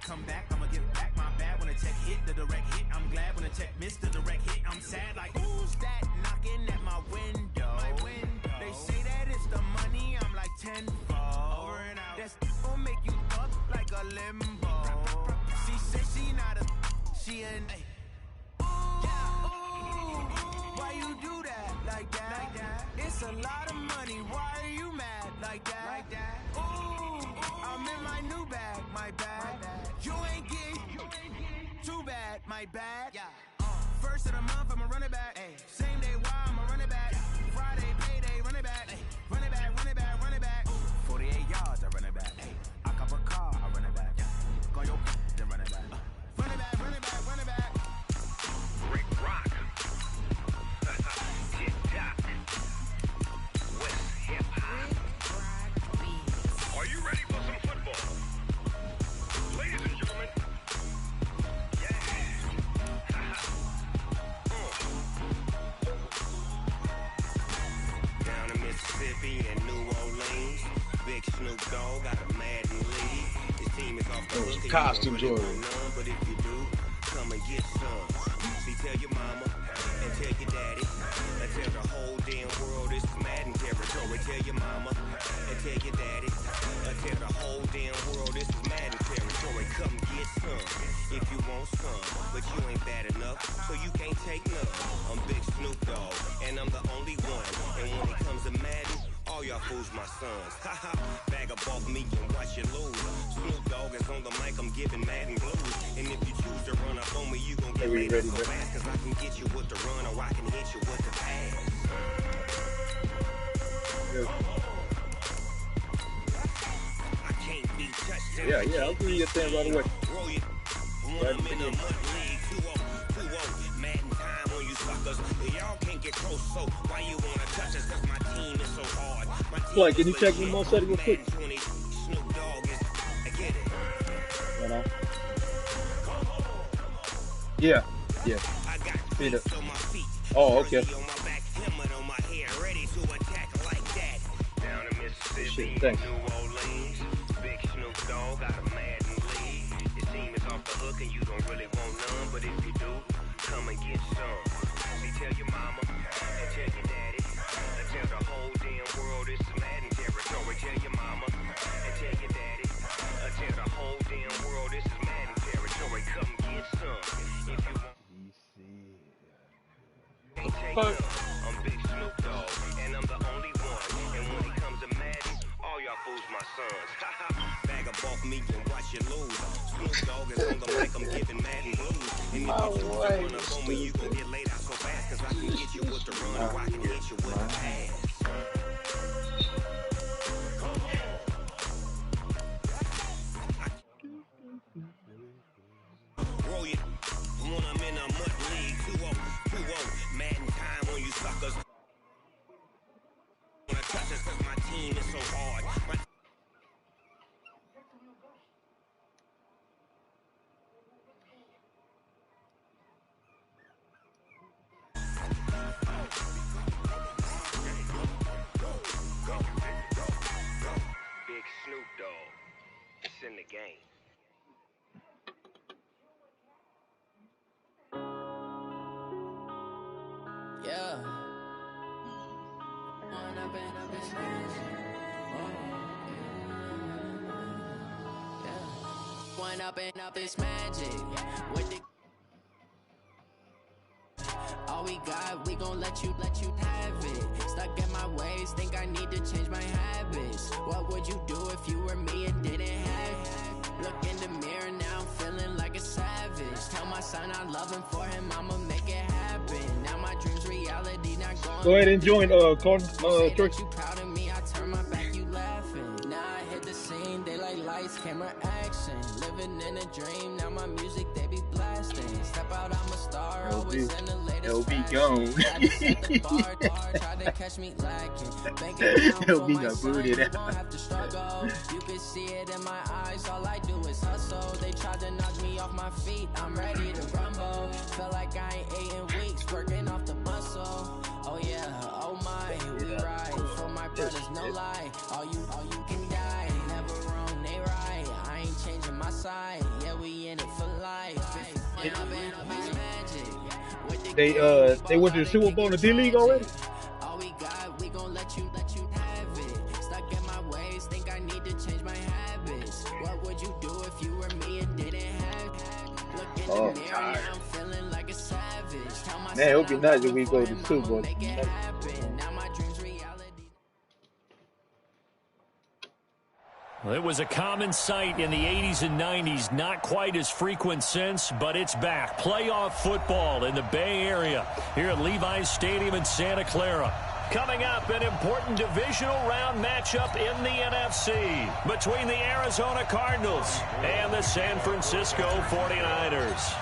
come back, I'ma get back my bad when a check hit, the direct hit. I'm glad when a check missed the direct hit. I'm sad like, who's that knocking at my window? They say that it's the money, I'm like tenfold. Over and out. That's gon' make you fuck like a limbo. She said she not a, she an. Why you do that like that? It's a lot of money. Why are you mad like that? Ooh, I'm in my new bag, my bad. You ain't getting too bad, my bad. First of the month, I'ma run it back. Same day, why I'ma run it back. Friday, payday, run it back. Run it back, run it back, run it back. 48 yards, I run it back. I cop a car, I run it back. Go your then run it back. Run it back, run it back, run it back. Rick Rock. TikTok. West Hip Hop. Are you ready for some football? Ladies and gentlemen. Yeah. Down in Mississippi and New Orleans, Big Snoop Dogg got a mad lead. His team is off the hook. Costume Jordan. But if you do, come and get some. See, tell your mama and tell your daddy and tell the whole damn world this is Madden territory. Tell your mama and tell your daddy and tell the whole damn world this is Madden territory. Come get some if you want some, but you ain't bad enough, so you can't take none. I'm Big Snoop Dogg, and I'm the only one. And when it comes to Madden, all y'all fools my sons. Haha, bag up off me and watch you lose. Snoop Dogg is on the mic, I'm giving Madden blues. And if you choose to run up on me, you gon' get laid so fast. Cause I can get you with the run or I can hit you with the pass. I can't be touched. Yeah, I'll do your thing right away. Right in the mud league, 2-0, Madden time on you suckers. Y'all can't get close, so why you wanna touch us? Cause my team is so hard. Like, can you check me more setting real quick? Snoop Dogg is, I get it. Right on. Yeah. I got Feet up. on my feet. Oh, okay. On my back, helmet on my head, ready to attack like that. Down in Mississippi, Shit, thanks. New Orleans, Big Snoop Dogg got a Madden lead. His team is off the hook and you don't really want none, but if you do, come and get some. See, tell your mama and tell your daddy and tell the whole damn world this is Madden territory. Tell your mama and tell your daddy and tell the whole damn world this is Madden territory. Come get some if you want. I'm Big Snoop Dogg, and I'm the only one. And when it comes to Madden, all y'all fools my sons. Bag up off me and watch you lose. Snoop Dogg is on the mic, I'm giving Madden blues. And if you choose to run up on me, you gon' get laid out so fast. Cause I can get you with the run or I can hit you with the pass. Roll it when I'm in a mud league. 2-0, Madden time on you suckers. Wanna touch us cause my team is so hard. Big Snoop Dogg, it's in the game. Yeah. One up and up is magic. With the all we got, we gon' let you have it. Stuck in my ways, think I need to change my habits. What would you do if you were me and didn't have it? Look in the mirror now, I'm feeling like a savage. Tell my son I love him, for him I'ma make it happen. Now my dreams reality, not going. Go ahead and join church. You proud of me, I turn my back, you laughing. Now I hit the scene, they like lights, camera, action. Living in a dream, now my music they be blasting. Step out, I'm a star, always in the latest. LB gone. Try to catch me lacking. LB got booted out. Have to struggle. You can see it in my eyes. All I do is hustle. They tried to knock me off my feet. I'm ready to rumble. Feel like I ain't ate in weeks. Working off the muscle. Oh yeah, oh my, we ride for my brothers, no lie. All you can die. Never wrong, they right. I ain't changing my side. Yeah, we They went to the Super Bowl in the D League already. All we got, we gon' let you have it. Stuck in my ways, think I need to change my habits. What would you do if you were me and didn't have? Look in the mirror, now I'm feeling like a savage. Tell myself Man, it would be nice if we go to the Super Bowl. make it happen. Now my dreams reality. Well, it was a common sight in the 80s and 90s, not quite as frequent since, but it's back. Playoff football in the Bay Area here at Levi's Stadium in Santa Clara. Coming up, an important divisional round matchup in the NFC between the Arizona Cardinals and the San Francisco 49ers.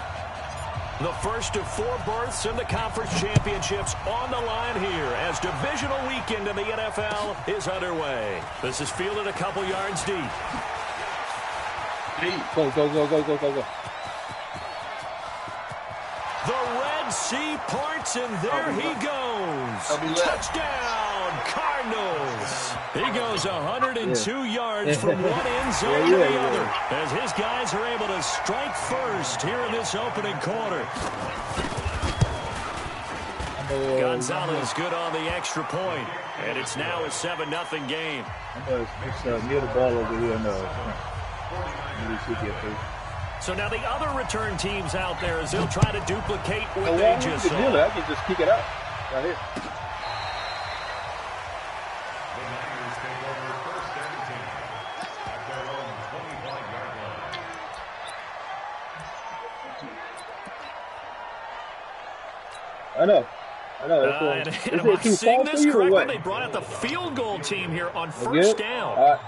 The first of 4 berths in the conference championships on the line here as divisional weekend in the NFL is underway. This is fielded a couple yards deep. Go. The Red Sea parts, and there he goes. Touchdown, Cardinals. He goes 102 yards from one end zone to the other as his guys are able to strike first here in this opening quarter. Gonzalez good on the extra point, and it's now a 7-0 game. It's near the ball over here. So now the other return teams out there as they'll try to duplicate what they just saw. I can just kick it out right here. I know. And am I seeing this correctly? They brought out the field goal team here on first down.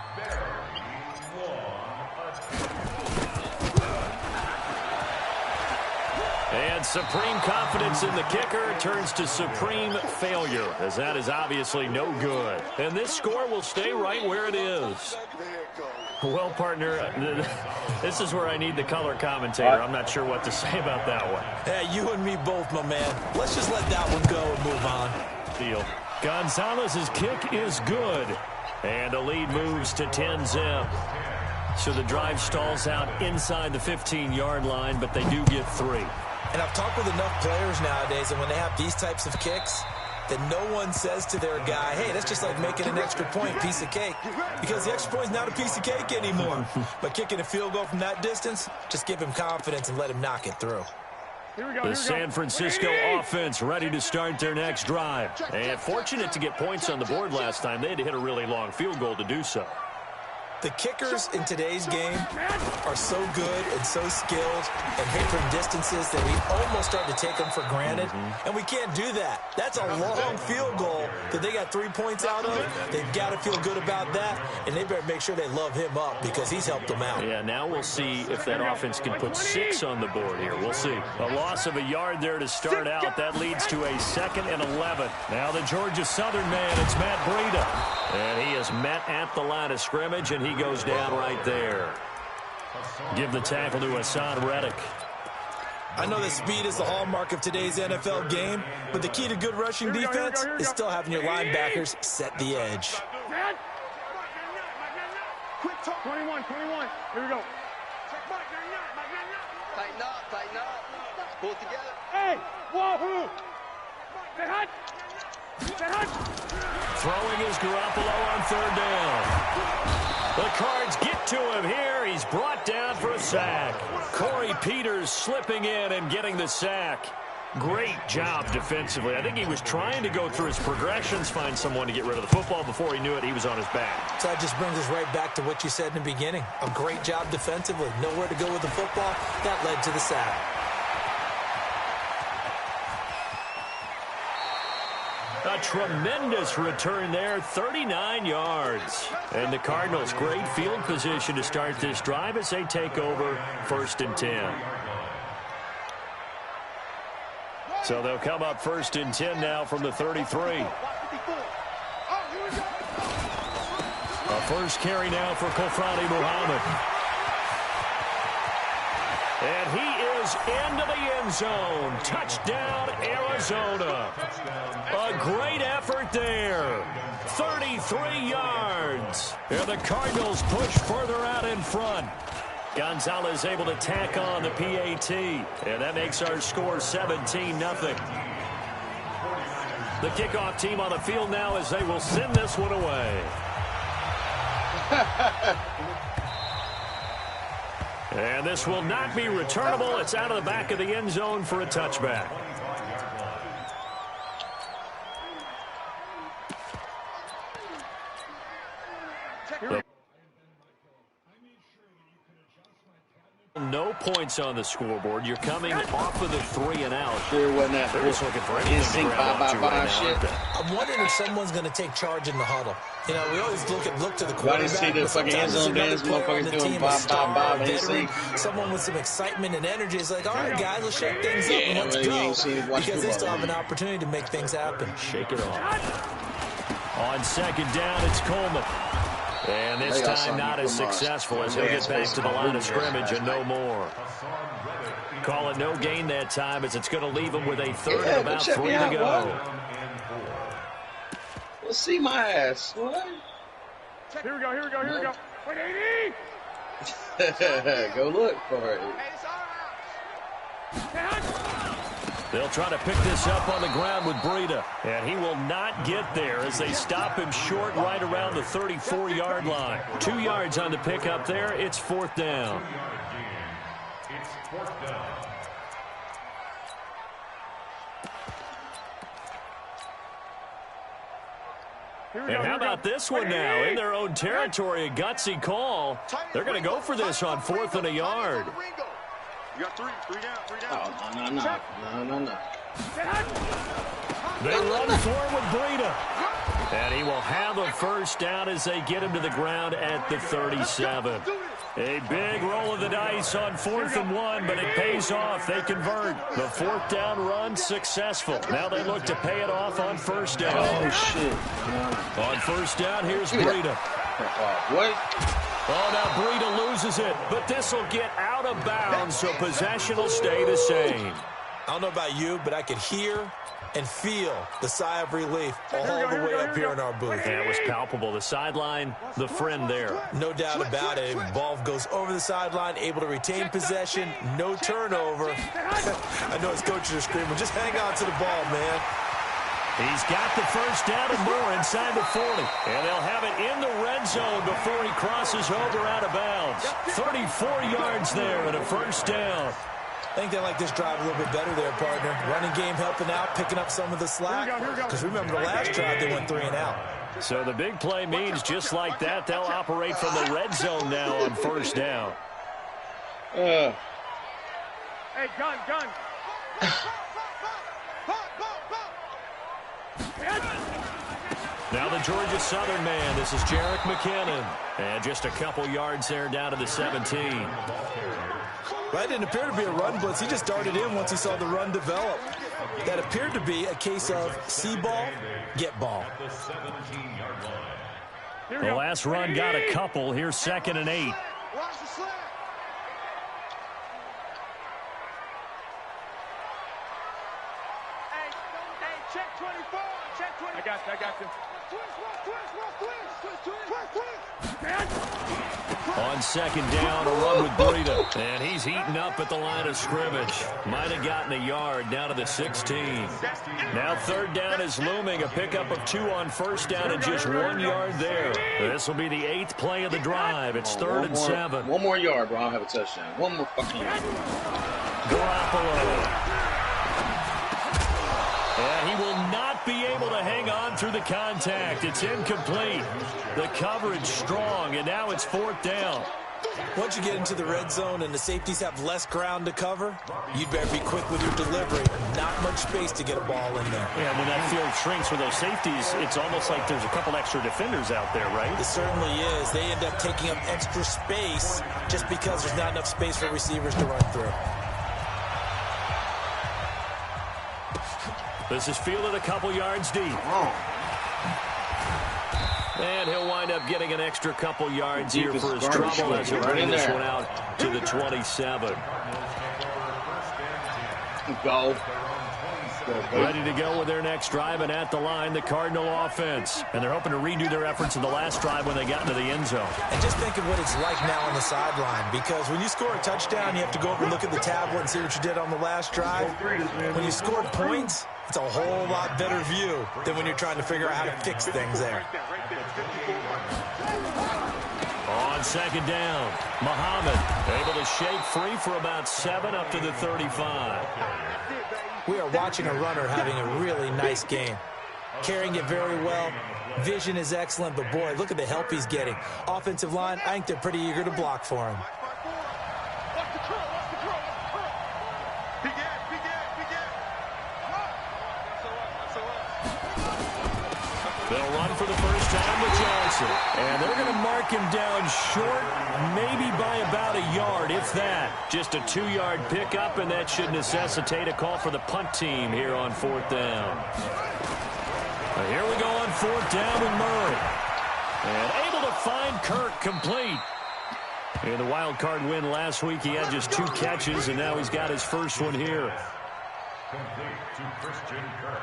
And supreme confidence in the kicker turns to supreme failure, as that is obviously no good. And this score will stay right where it is. Well, partner, this is where I need the color commentator. I'm not sure what to say about that one. Hey, you and me both, my man. Let's just let that one go and move on. Deal. Gonzalez's kick is good. And the lead moves to 10-zip. So the drive stalls out inside the 15-yard line, but they do get 3. And I've talked with enough players nowadays, and when they have these types of kicks, that no one says to their guy, hey, that's just like making an extra point, piece of cake. Because the extra point is not a piece of cake anymore. But kicking a field goal from that distance, just give him confidence and let him knock it through. The San Francisco offense ready to start their next drive. And fortunate to get points on the board last time. They had to hit a really long field goal to do so. The kickers in today's game are so good and so skilled and hit from distances that we almost start to take them for granted. And we can't do that. That's a long field goal that they got 3 points out of. They've got to feel good about that, and they better make sure they love him up because he's helped them out. Yeah, now we'll see if that offense can put 6 on the board here. We'll see. A loss of a yard there to start out. That leads to a 2nd and 11. Now the Georgia Southern man, it's Matt Breida. And he is met at the line of scrimmage, and he goes down right there. Give the tackle to Hassan Reddick. I know that speed is the hallmark of today's NFL game, but the key to good rushing defense is still having your linebackers set the edge. Quick talk. 21. Here we go. Tighten up. Pull it together. Hey, wahoo! Get hot. Throwing is Garoppolo on 3rd down. The Cards get to him here. He's brought down for a sack. Corey Peters slipping in and getting the sack. Great job defensively. I think he was trying to go through his progressions, find someone to get rid of the football. Before he knew it, he was on his back. So that just brings us right back to what you said in the beginning. A great job defensively. Nowhere to go with the football. That led to the sack. A tremendous return there, 39 yards. And the Cardinals, great field position to start this drive as they take over 1st and 10. So they'll come up 1st and 10 now from the 33. A first carry now for Kofrani Muhammad. And he is into the end zone. Touchdown, Arizona. A great effort there. 33 yards. And the Cardinals push further out in front. Gonzalez able to tack on the PAT, and that makes our score 17-0. The kickoff team on the field now as they will send this one away. And this will not be returnable. It's out of the back of the end zone for a touchback. No points on the scoreboard. You're coming off of the 3 and out. Sure wasn't that. They're just looking for anything to grab onto right now. I'm wondering if someone's going to take charge in the huddle. You know, we always look to the quarterback. See the fucking end zone dance, motherfuckers doing veteran, someone with some excitement and energy is like, all right, guys, let's shake things up and let's go. Because they still have an opportunity to make things happen. Shake it off. On second down, it's Coleman. And this time not as successful as he'll get back to the line of scrimmage and no more. Call it no gain that time as it's going to leave him with a third and about 3 to go. Let's see my ass. What? Here we go. Wait, 80! Go look for it. They'll try to pick this up on the ground with Breida. And he will not get there as they stop him short right around the 34-yard line. 2 yards on the pickup there. It's 4th down. And how about this one now? In their own territory, a gutsy call. They're going to go for this on 4th and a yard. You got 3 down. Oh, no. They run forward with Breida. And he will have a first down as they get him to the ground at the 37. A big roll of the dice on 4th and 1, but it pays off. They convert. The 4th down run successful. Now they look to pay it off on 1st down. Oh, shit. On 1st down, here's Breida. What? Oh, now Breida loses it, but this will get out of bounds, so possession will stay the same. I don't know about you, but I could hear and feel the sigh of relief all the way up here in our booth. Yeah, it was palpable. The sideline, the friend there. No doubt about it. Ball goes over the sideline, able to retain possession, no turnover. I know his coaches are screaming, just hang on to the ball, man. He's got the first down and more inside the 40. And they'll have it in the red zone before he crosses over out of bounds. 34 yards there and a first down. I think they like this drive a little bit better there, partner. Running game helping out, picking up some of the slack. Because remember, the last drive they went 3 and out. So the big play means just like that, they'll operate from the red zone now on 1st down. Hey, gun. Now the Georgia Southern man, this is Jerick McKinnon. And just a couple yards there down to the 17. Right, didn't appear to be a run blitz. He just darted in once he saw the run develop. That appeared to be a case of see ball, get ball. The last run got a couple. Here's 2nd and 8. Watch the slap. Hey, check 24. Check 24. I got you. On 2nd down, a run with Breida. And he's heating up at the line of scrimmage. Might have gotten a yard down to the 16. Now 3rd down is looming. A pickup of 2 on 1st down and just 1 yard there. This will be the 8th play of the drive. It's 3rd and 7. 1 more yard, bro. I'll have a touchdown. 1 more fucking yard. Garoppolo. And he will not be able to hang on through the contact. It's incomplete. The coverage strong, and now it's 4th down. Once you get into the red zone and the safeties have less ground to cover, you'd better be quick with your delivery. Not much space to get a ball in there. Yeah, when that field shrinks with those safeties, it's almost like there's a couple extra defenders out there, right? It certainly is. They end up taking up extra space just because there's not enough space for receivers to run through. This is fielded a couple yards deep. And he'll wind up getting an extra couple yards here for his trouble as he'll bring this one out to the 27. Go. Ready to go with their next drive, and at the line, the Cardinal offense. And they're hoping to redo their efforts in the last drive when they got into the end zone. And just think of what it's like now on the sideline, because when you score a touchdown, you have to go over and look at the tablet and see what you did on the last drive. When you scored points, it's a whole lot better view than when you're trying to figure out how to fix things there. On second down, Muhammad able to shake free for about 7 up to the 35. We are watching a runner having a really nice game. Carrying it very well. Vision is excellent, but boy, look at the help he's getting. Offensive line, I think they're pretty eager to block for him. They'll run for the first time with Johnson. And they're going to mark him down short, maybe by about a yard, if that. Just a 2-yard pickup, and that should necessitate a call for the punt team here on 4th down. Here we go on 4th down with Murray. And able to find Kirk complete. In the wild card win last week, he had just 2 catches, and now he's got his first one here. Complete to Christian Kirk.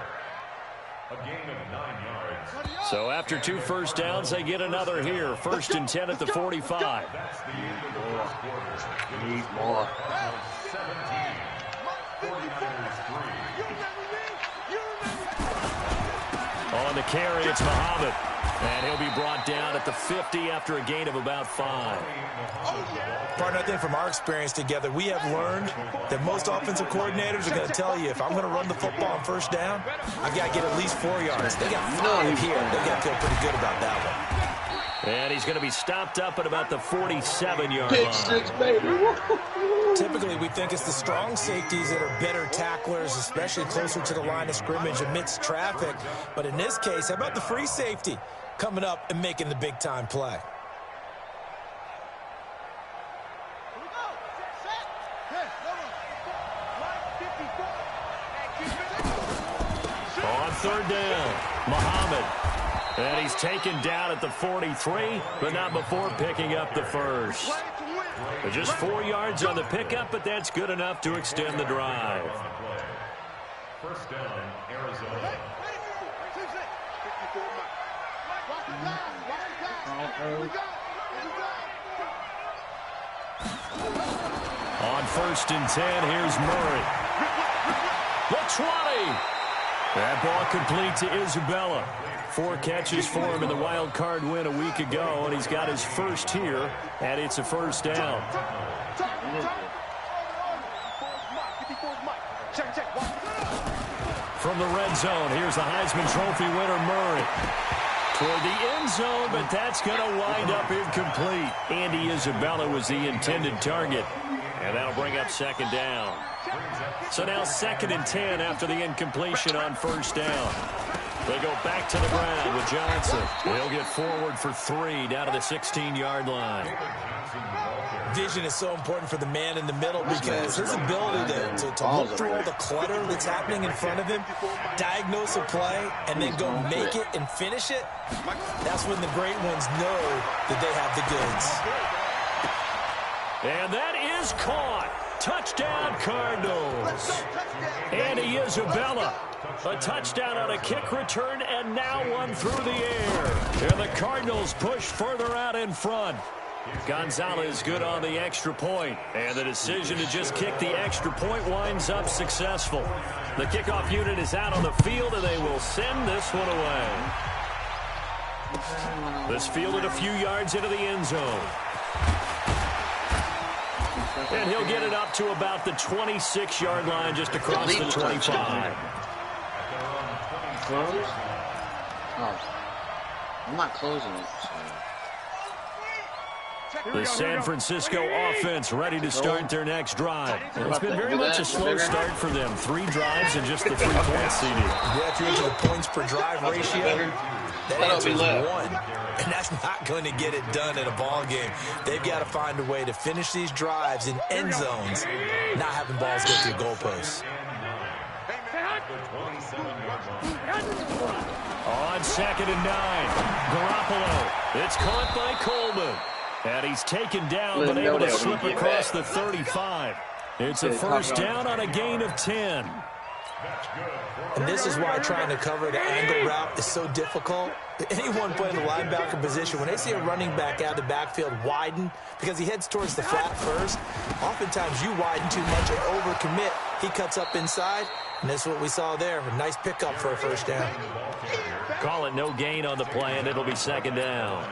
A gain of 9 yards. So after 2 first downs, they get another here. 1st and 10 at the 45. That's the end of the first quarter. Need more. 17. 49ers 3. On the carry, it's Muhammad. And he'll be brought down at the 50 after a gain of about 5. Partner, I think from our experience together, we have learned that most offensive coordinators are going to tell you, if I'm going to run the football on first down, I've got to get at least 4 yards. They got 5 here. They've got to feel pretty good about that one. And he's going to be stopped up at about the 47-yard line. Pick 6, baby. Typically, we think it's the strong safeties that are better tacklers, especially closer to the line of scrimmage amidst traffic. But in this case, how about the free safety coming up and making the big-time play? On 3rd down, Muhammad. And he's taken down at the 43, but not before picking up the first. Just 4 yards on the pickup, but that's good enough to extend the drive. First down, Arizona. On 1st and 10, here's Murray. The 20. That ball complete to Isabella. 4 catches for him in the wild card win a week ago, and he's got his first here, and it's a first down. From the red zone, here's the Heisman Trophy winner, Murray. Toward the end zone, but that's going to wind up incomplete. Andy Isabella was the intended target, and that'll bring up 2nd down. So now 2nd and 10 after the incompletion on first down. They go back to the ground with Johnson. He'll get forward for 3 down to the 16-yard line. Vision is so important for the man in the middle because his ability to look through all the clutter that's happening in front of him, diagnose a play, and then go make it and finish it, that's when the great ones know that they have the goods. And that is caught. Touchdown, Cardinals. Andy Isabella. A touchdown on a kick return, and now one through the air. And the Cardinals push further out in front. Gonzalez good on the extra point, and the decision to just kick the extra point winds up successful. The kickoff unit is out on the field, and they will send this one away. This fielded a few yards into the end zone. And he'll get it up to about the 26-yard line just across the 25. Close? Oh. I'm not closing it, so. The San Francisco offense ready to start their next drive. It's been very much a slow start for them. 3 drives and just the 3 points CD. Yeah, if you're into the points per drive ratio, that answers 1. And that's not going to get it done in a ball game. They've got to find a way to finish these drives in end zones, not having balls go through goalposts. On 2nd and 9, Garoppolo. It's caught by Coleman. And he's taken down, but able to slip across the 35. It's a first down on a gain of 10. And this is why trying to cover the angle route is so difficult. Anyone playing the linebacker position, when they see a running back out of the backfield widen, because he heads towards the flat first, oftentimes you widen too much or overcommit. He cuts up inside, and that's what we saw there. A nice pickup for a first down. Call it no gain on the play, and it'll be second down.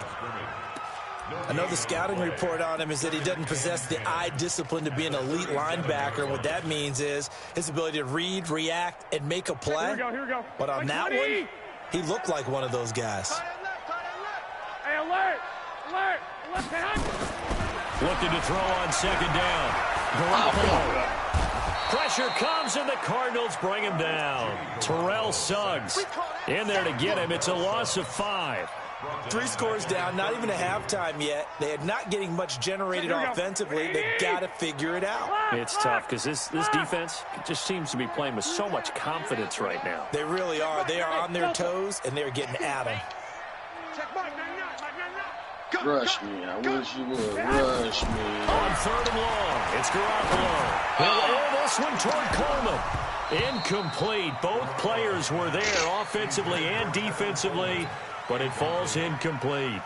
I know the scouting report on him is that he doesn't possess the eye discipline to be an elite linebacker. What that means is his ability to read, react, and make a play. Here we go. But on that one, he looked like one of those guys. Hey, alert! Looking to throw on second down. Garoppolo. Pressure comes, and the Cardinals bring him down. Terrell Suggs in there to get him. It's a loss of 5. 3 scores down, not even a halftime yet. They are not getting much generated offensively. They've got to figure it out. It's tough because this defense just seems to be playing with so much confidence right now. They really are. They are on their toes, and they're getting at them. Rush me. I wish you would. Rush me. On 3rd and long, it's Garoppolo. He'll air this one toward Coleman. Incomplete. Both players were there offensively and defensively, but it falls incomplete.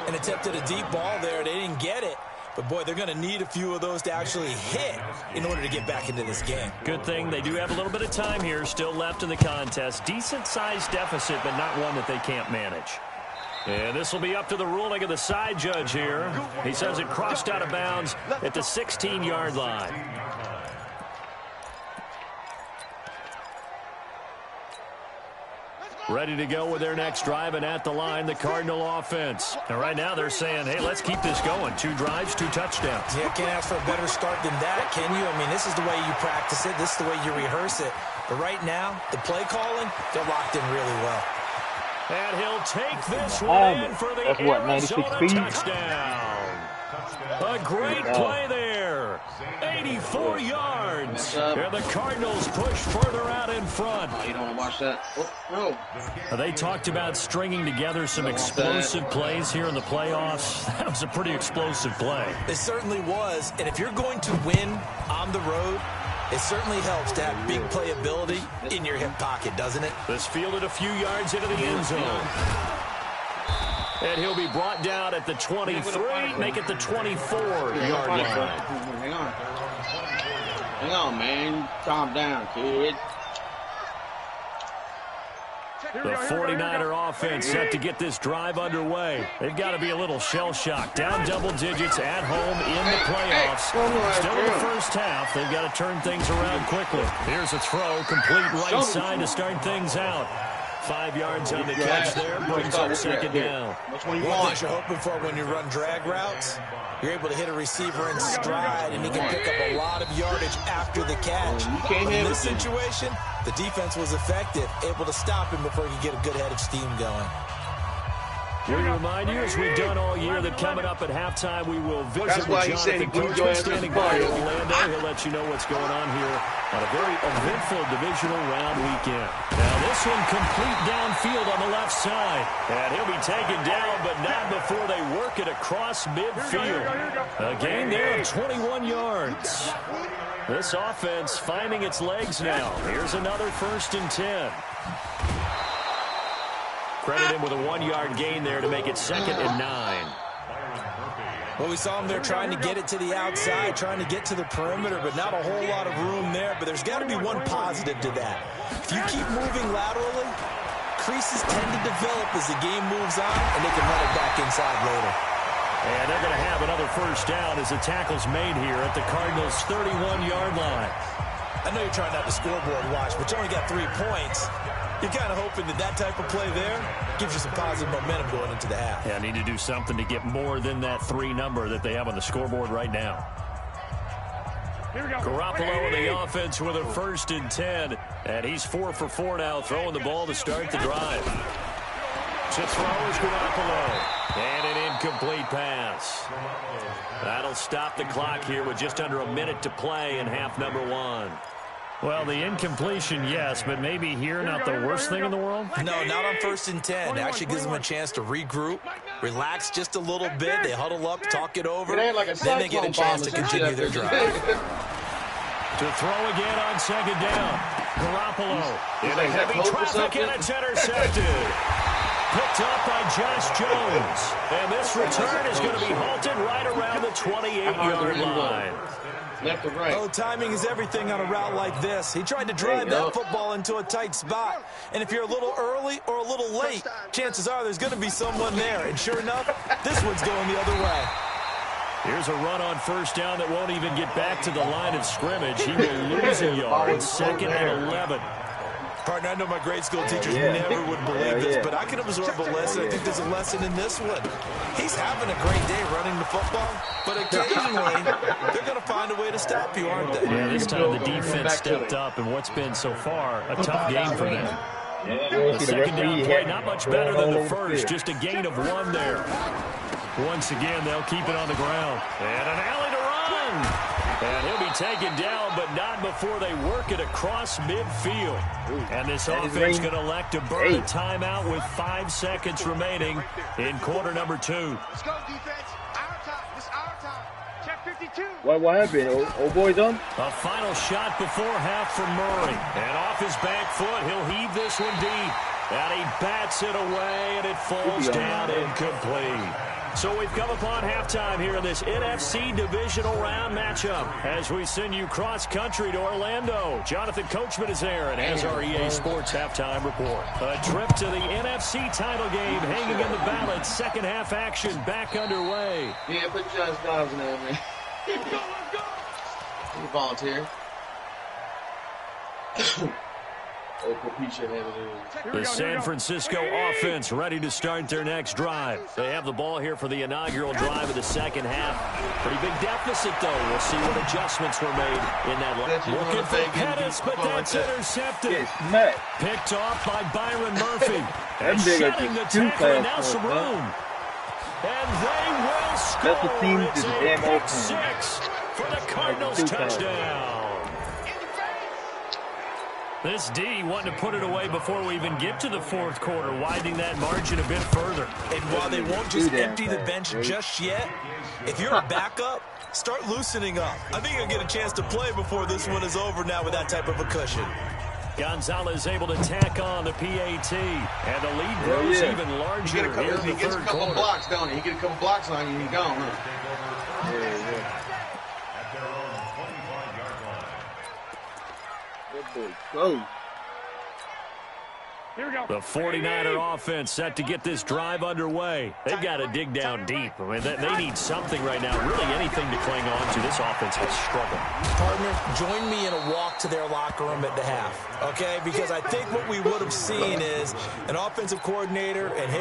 An attempt at a deep ball there. They didn't get it. But, boy, they're going to need a few of those to actually hit in order to get back into this game. Good thing they do have a little bit of time here still left in the contest. Decent-sized deficit, but not one that they can't manage. And this will be up to the ruling of the side judge here. He says it crossed out of bounds at the 16-yard line. Ready to go with their next drive, and at the line, the Cardinal offense. And right now they're saying, hey, let's keep this going. 2 drives, 2 touchdowns. Yeah, can't ask for a better start than that, can you? I mean, this is the way you practice it. This is the way you rehearse it. But right now, the play calling, they're locked in really well. And he'll take this one in for the Arizona touchdown. A great play there. 84 yards. And the Cardinals push further out in front. Oh, you don't want to watch that? Oh, no. They talked about stringing together some explosive plays here in the playoffs. That was a pretty explosive play. It certainly was. And if you're going to win on the road, it certainly helps to have big playability in your hip pocket, doesn't it? This fielded a few yards into the end zone. And he'll be brought down at the 23, make it the 24-yard line. Hang on, man. Calm down, kid. The 49er offense set to get this drive underway. They've got to be a little shell-shocked. Down double digits at home in the playoffs. Still in the first half. They've got to turn things around quickly. Here's a throw, complete right side to start things out. 5 yards on the catch there, brings up second down. One thing you're hoping for when you run drag routes, you're able to hit a receiver in stride, and he can pick up a lot of yardage after the catch. In this situation, the defense was effective, able to stop him before he could get a good head of steam going. We remind you, as we've done all year, that coming up at halftime, we will visit with Jonathan Coachman standing by in Orlando. He'll let you know what's going on here on a very eventful divisional round weekend. Now this one complete downfield on the left side. And he'll be taken down, but not before they work it across midfield. A gain there of 21 yards. This offense finding its legs now. Here's another 1st and 10. Credit him with a 1-yard gain there to make it 2nd and 9. Well, we saw him there trying to get it to the outside, trying to get to the perimeter, but not a whole lot of room there. But there's got to be one positive to that. If you keep moving laterally, creases tend to develop as the game moves on, and they can run it back inside later. And they're going to have another first down as the tackle's made here at the Cardinals' 31-yard line. I know you're trying not to scoreboard watch, but you only got 3 points. You're kind of hoping that that type of play there gives you some positive momentum going into the half. Yeah, need to do something to get more than that 3 number that they have on the scoreboard right now. Here we go. Garoppolo in the offense with a 1st and 10. And he's 4 for 4 now, throwing the ball to start the drive. To throw is Garoppolo. And an incomplete pass. That'll stop the clock here with just under a minute to play in half number 1. Well, the incompletion, yes, but maybe here not the worst thing in the world? No, not on 1st and 10. It actually gives them a chance to regroup, relax just a little bit. They huddle up, talk it over, then they get a chance to continue their drive. To throw again on second down. Garoppolo in a heavy traffic, and it's intercepted. Picked up by Josh Jones. And this return is going to be halted right around the 28-yard line. Left or right? Oh, timing is everything on a route like this. He tried to drive that football into a tight spot. And if you're a little early or a little late, chances are there's going to be someone there. And sure enough, this one's going the other way. Here's a run on first down that won't even get back to the line of scrimmage. He will lose a yard. Second and 11. Partner, I know my grade school teachers never would believe this, but I can absorb a lesson. I think there's a lesson in this one. He's having a great day running the football, but occasionally they're going to find a way to stop you, aren't they? Yeah, this time the defense stepped up in what's been so far a tough game for them. The second down play, not much better than the first, just a gain of 1 there. Once again, they'll keep it on the ground. And an alley to run. And he'll be taken down, but not before they work it across midfield. And this offense going to elect to burn a timeout with 5 seconds remaining in quarter number 2. Let's go, defense. Our time. This is our time. Check 52. What happened? Old boy done? A final shot before half from Murray. And off his back foot, he'll heave this one deep. And he bats it away, and it falls down incomplete. So we've come upon halftime here in this NFC divisional round matchup as we send you cross-country to Orlando. Jonathan Coachman is there and has our EA Sports halftime report. A trip to the NFC title game hanging in the balance. Second half action back underway. Yeah, put Josh Dobbs in there, man. Let's go, let's go. He volunteer. The San Francisco offense ready to start their next drive. They have the ball here for the inaugural drive of the second half. Pretty big deficit, though. We'll see what adjustments were made in that line. Looking for Pettis, but that's intercepted. Picked off by Byron Murphy. And shedding the tackle, and now some room. And they will score. It's a pick 6 for the Cardinals touchdown. This D wanting to put it away before we even get to the fourth quarter, widening that margin a bit further. And while they won't just empty the bench just yet, if you're a backup, start loosening up. I think you'll get a chance to play before this one is over now with that type of a cushion. Gonzalez able to tack on the PAT, and the lead grows even larger here in the third quarter. He gets a couple blocks, don't he? He gets a couple blocks on you, and he's gone, huh? At their own 25-yard line. Go. Here we go. The 49er offense set to get this drive underway. They've got to dig down deep. I mean, they need something right now, really anything to cling on to. This offense has struggled. Partner, join me in a walk to their locker room at the half, okay? Because I think what we would have seen is an offensive coordinator and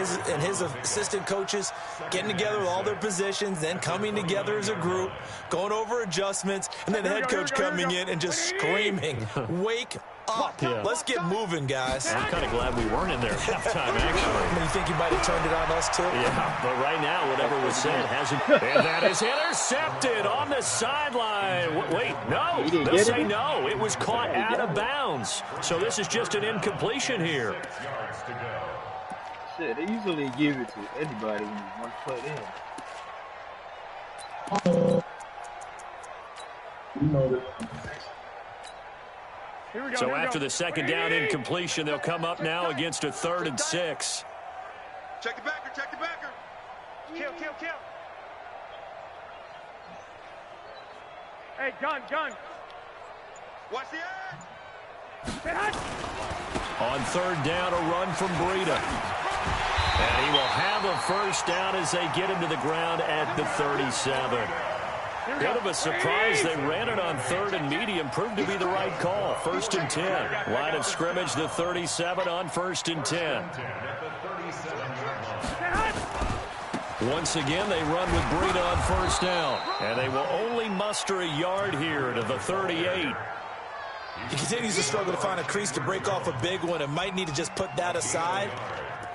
his assistant coaches getting together with all their positions, then coming together as a group, going over adjustments, and then the head coach coming in and just screaming, wake up. Yeah. Let's get moving, guys. I'm kind of glad we weren't in there at halftime, actually. You think you might have turned it on us, too? Yeah, but right now, whatever was said hasn't. And that is intercepted on the sideline. Wait, no. They'll say no. It was caught out of bounds. So this is just an incompletion here. Shit, they usually give it to anybody when you want to put in. Here we go. So after the second down incompletion, they'll come up now against a 3rd and 6. Check the backer, check the backer. Kill. Hey, gun. Watch the edge. On 3rd down, a run from Breida. And he will have a first down as they get him to the ground at the 37. Bit of a surprise. They ran it on 3rd and medium. Proved to be the right call. 1st and 10. Line of scrimmage, the 37 on 1st and 10. Once again, they run with Breida on 1st down. And they will only muster a yard here to the 38. He continues to struggle to find a crease to break off a big one and might need to just put that aside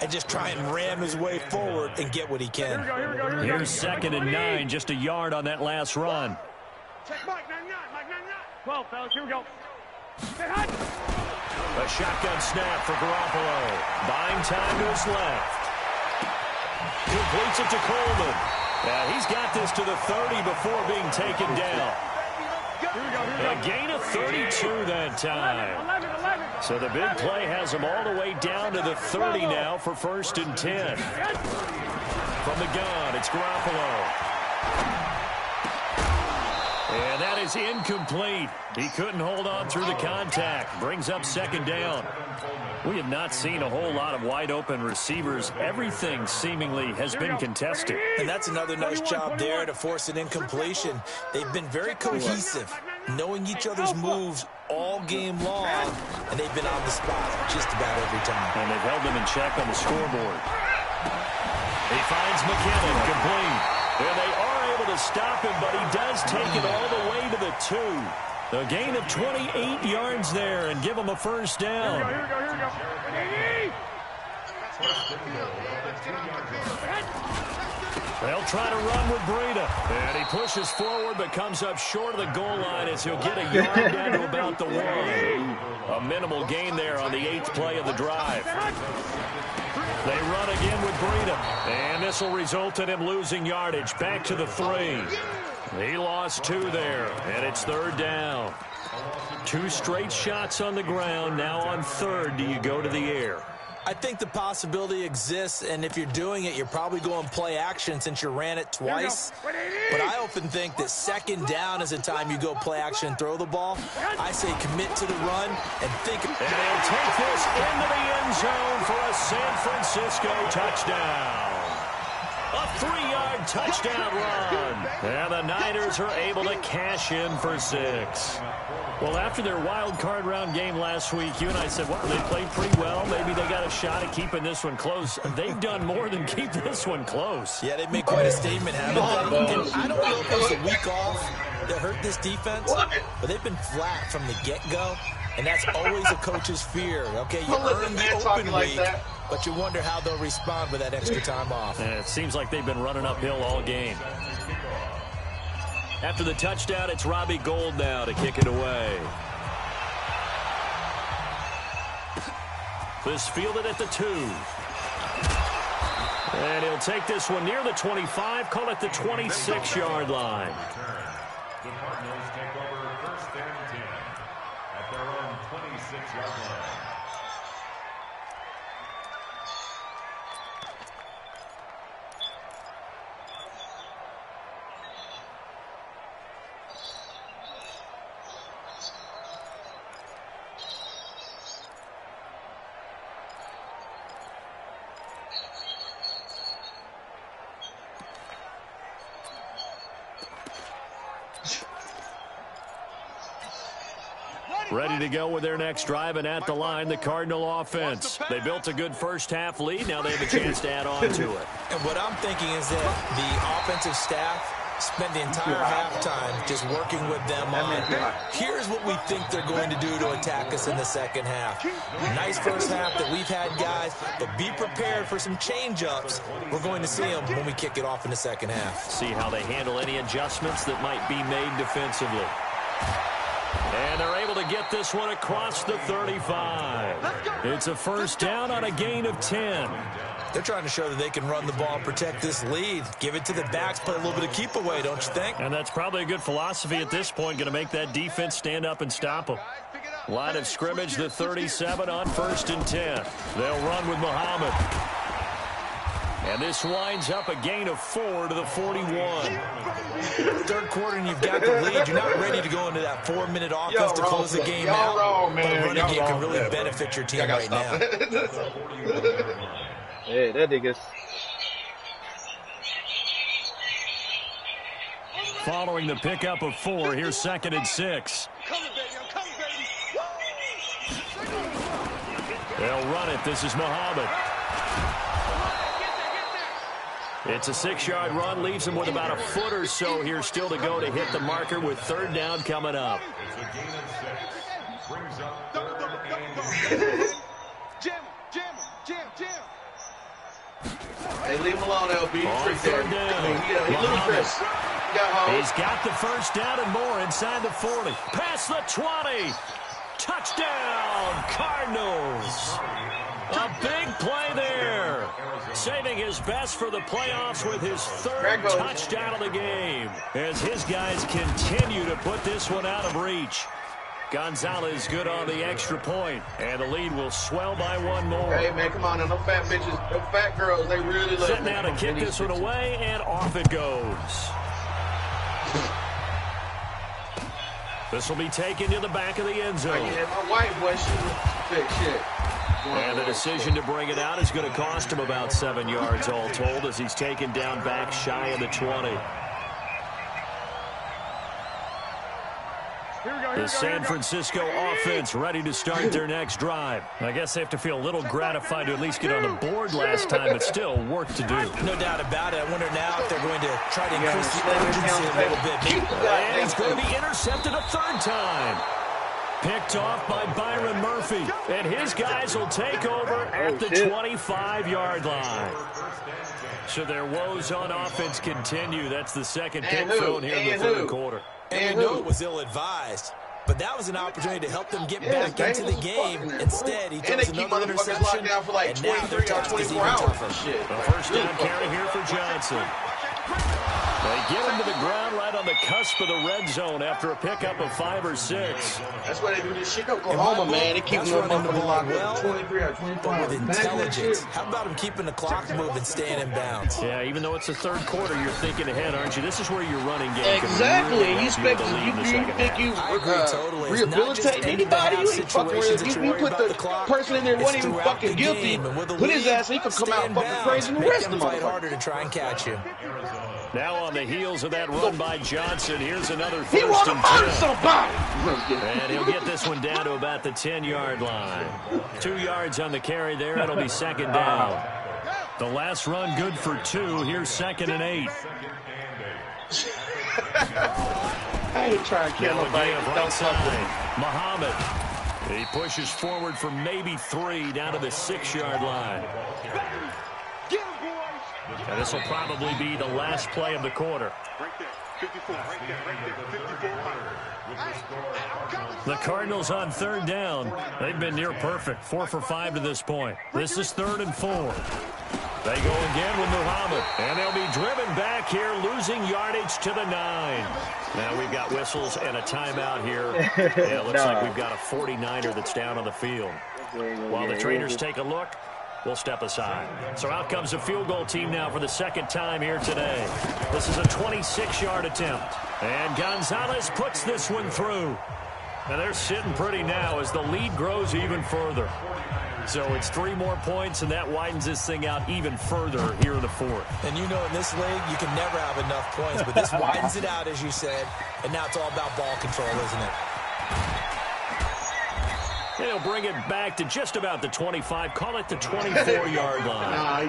and just try and ram his way forward and get what he can. Here we go. Here's 2nd and 9, just a yard on that last run. Check Mike 99. 12, fellas, here we go. A shotgun snap for Garoppolo. Buying time to his left. Completes it to Coleman. He's got this to the 30 before being taken down. A gain of 32 that time. So the big play has them all the way down to the 30 now for 1st and 10. From the gun, it's Garoppolo. And that is incomplete. He couldn't hold on through the contact. Brings up 2nd down. We have not seen a whole lot of wide-open receivers. Everything seemingly has been contested. And that's another nice job there to force an incompletion. They've been very cohesive, knowing each other's moves all game long, and they've been on the spot just about every time. And they've held them in check on the scoreboard. He finds McKinnon complete. And they are able to stop him, but he does take it all the way to the 2. A gain of 28 yards there and give him a 1st down. Here we go. They'll try to run with Breida. And he pushes forward but comes up short of the goal line as he'll get a yard down to about the 1. A minimal gain there on the 8th play of the drive. They run again with Breida. And this will result in him losing yardage. Back to the 3. He lost 2 there. And it's 3rd down. 2 straight shots on the ground. Now on 3rd, do you go to the air? I think the possibility exists, and if you're doing it, you're probably going play action since you ran it twice. But I often think that 2nd down is the time you go play action and throw the ball. I say commit to the run and think. And they'll take this into the end zone for a San Francisco touchdown. A 3-yard touchdown run. And the Niners are able to cash in for 6. Well, after their wild card round game last week, you and I said, well, they played pretty well. Maybe they got a shot at keeping this one close. They've done more than keep this one close. Yeah, they've made quite a statement, haven't they? And I don't know if it was a week off that hurt this defense, but they've been flat from the get-go, and that's always a coach's fear. Okay, you earn the open week, but you wonder how they'll respond with that extra time off. And it seems like they've been running uphill all game. After the touchdown, it's Robbie Gould now to kick it away. This fielded at the 2. And he'll take this one near the 25, call it the 26-yard line. The Cardinals take over 1st and 10 at their own 26-yard line. Ready to go with their next drive, and at the line, the Cardinal offense. They built a good first-half lead. Now they have a chance to add on to it. And what I'm thinking is that the offensive staff spent the entire halftime just working with them on, here's what we think they're going to do to attack us in the 2nd half. Nice first half that we've had, guys, but be prepared for some change-ups. We're going to see them when we kick it off in the 2nd half. See how they handle any adjustments that might be made defensively. And they're able to get this one across the 35. It's a 1st down on a gain of 10. They're trying to show that they can run the ball and protect this lead. Give it to the backs, play a little bit of keep away, don't you think? And that's probably a good philosophy at this point, going to make that defense stand up and stop them. Line of scrimmage, the 37 on 1st and 10. They'll run with Muhammad. And this winds up a gain of 4 to the 41. 3rd quarter and you've got the lead. You're not ready to go into that 4-minute offense to close the game out. But a running game can really benefit your team right now. Yeah, that nigga's. Following the pickup of 4, here's 2nd and 6. They'll run it. This is Muhammad. It's a 6-yard run, leaves him with about a foot or so here still to go to hit the marker with 3rd down coming up. It's a gain of 6. Brings up 3rd and Jam. Hey, leave him alone, LB. On 3rd down. He ludicrous. He's got the 1st down and more inside the 40. Past the 20. Touchdown, Cardinals. A big play there. Saving his best for the playoffs with his third touchdown of the game as his guys continue to put this one out of reach. Gonzalez good on the extra point, and the lead will swell by one more. Hey, man, come on now. No fat bitches, no fat girls, they really love Setting now to kick this one away, and off it goes. This will be taken to the back of the end zone. Yeah, my wife, boy, she was big shit. And the decision to bring it out is going to cost him about 7 yards all told as he's taken down back shy of the 20. The San Francisco offense ready to start their next drive. I guess they have to feel a little gratified to at least get on the board last time, but still work to do. No doubt about it. I wonder now if they're going to try to increase the urgency a little bit. And he's going to be intercepted a third time. Picked off by Byron Murphy. And his guys will take over at the 25-yard line. So their woes on offense continue. That's the second pick thrown here in the third quarter. And we know it was ill-advised, but that was an opportunity to help them get back into the game. Instead, he throws another interception, and now their task is even tougher. A first down carry here for Johnson. They get him to the ground right on the cusp of the red zone after a pickup of 5 or 6. That's why they do this shit. Oklahoma, man, they keep them running the ball locked well, up 23 or 24. with intelligence. How about him keeping the clock moving, staying in bounds? Yeah, even though it's the third quarter, you're thinking ahead, aren't you? This is where your running game exactly. can really You expect you think you rehabilitate anybody? You ain't fucking with you put the person in there who wasn't even fucking guilty. Put his ass, he could come out fucking crazy and the rest of them fight harder to try and catch you. Now on the heels of that run by Johnson, here's another he first and 10. Somebody. And he'll get this one down to about the 10-yard line. 2 yards on the carry there. It'll be second down. The last run good for 2. Here's 2nd and 8. I ain't trying to kill nobody. Right side. Muhammad. He pushes forward for maybe 3 down to the 6-yard line. And this will probably be the last play of the quarter. Right there, 54, right there, 54. The Cardinals on third down. They've been near perfect. 4 for 5 to this point. This is 3rd and 4. They go again with Muhammad. And they'll be driven back here, losing yardage to the 9. Now we've got whistles and a timeout here. Yeah, it looks like we've got a 49er that's down on the field. While the trainers take a look, we'll step aside. So out comes the field goal team now for the second time here today. This is a 26-yard attempt. And Gonzalez puts this one through. And they're sitting pretty now as the lead grows even further. So it's 3 more points, and that widens this thing out even further here in the fourth. And you know in this league, you can never have enough points, but this widens it out, as you said, and now it's all about ball control, isn't it? And he'll bring it back to just about the 25, call it the 24-yard line.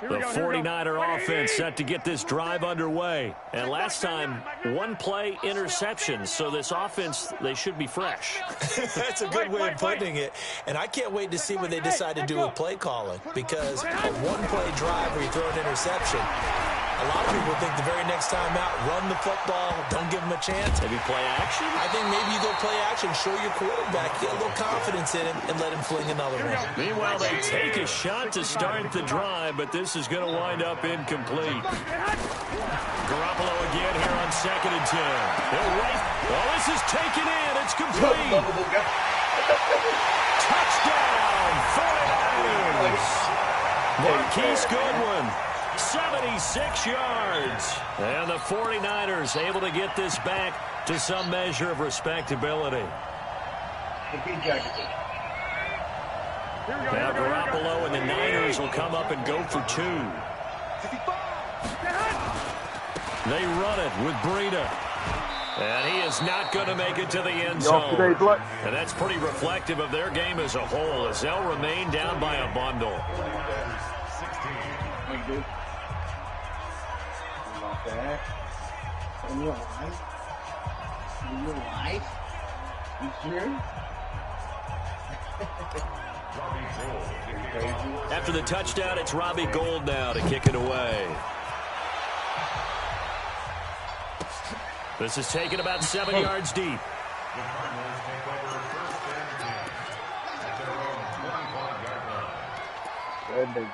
The 49er offense set to get this drive underway. And last time, 1 play interception. So this offense, they should be fresh. That's a good way of putting it. And I can't wait to see what they decide to do with play calling. Because a 1-play drive where you throw an interception, a lot of people think the very next time out, run the football, don't give them a chance. Maybe play action? I think maybe you go play action, show your quarterback, get a little confidence in him, and let him fling another one. Meanwhile, they take a shot to start the drive, but this is going to wind up incomplete. Garoppolo again here on 2nd and 10. He'll wait. Well, this is taken in. It's complete. Touchdown, 49ers. Marquise Goodwin. 76 yards. And the 49ers able to get this back to some measure of respectability. Now Garoppolo and the Niners will come up and go for 2. They run it with Breida. And he is not going to make it to the end zone. And that's pretty reflective of their game as a whole, as they'll remain down by a bundle. In your life? In your life? You sure? After the touchdown, it's Robbie Gould now to kick it away. This is taken about 7 yards deep. The Cardinals take over first and 10 at their own 25-yard line.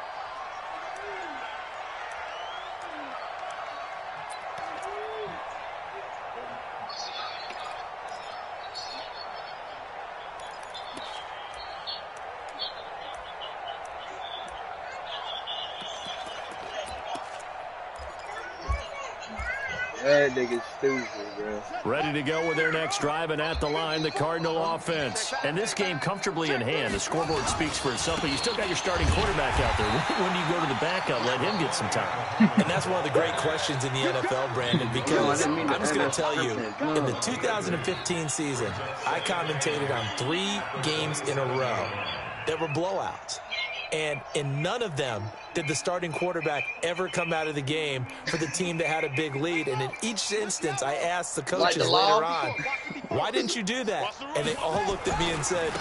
That nigga's stupid, bro. Ready to go with their next drive, and at the line, the Cardinal offense. And this game comfortably in hand. The scoreboard speaks for itself, but you still got your starting quarterback out there. When do you go to the backup, let him get some time? And that's one of the great questions in the NFL, Brandon, because I'm just going to tell you, in the 2015 season, I commentated on 3 games in a row that were blowouts. And in none of them did the starting quarterback ever come out of the game for the team that had a big lead. And in each instance, I asked the coaches later on, why didn't you do that? And they all looked at me and said,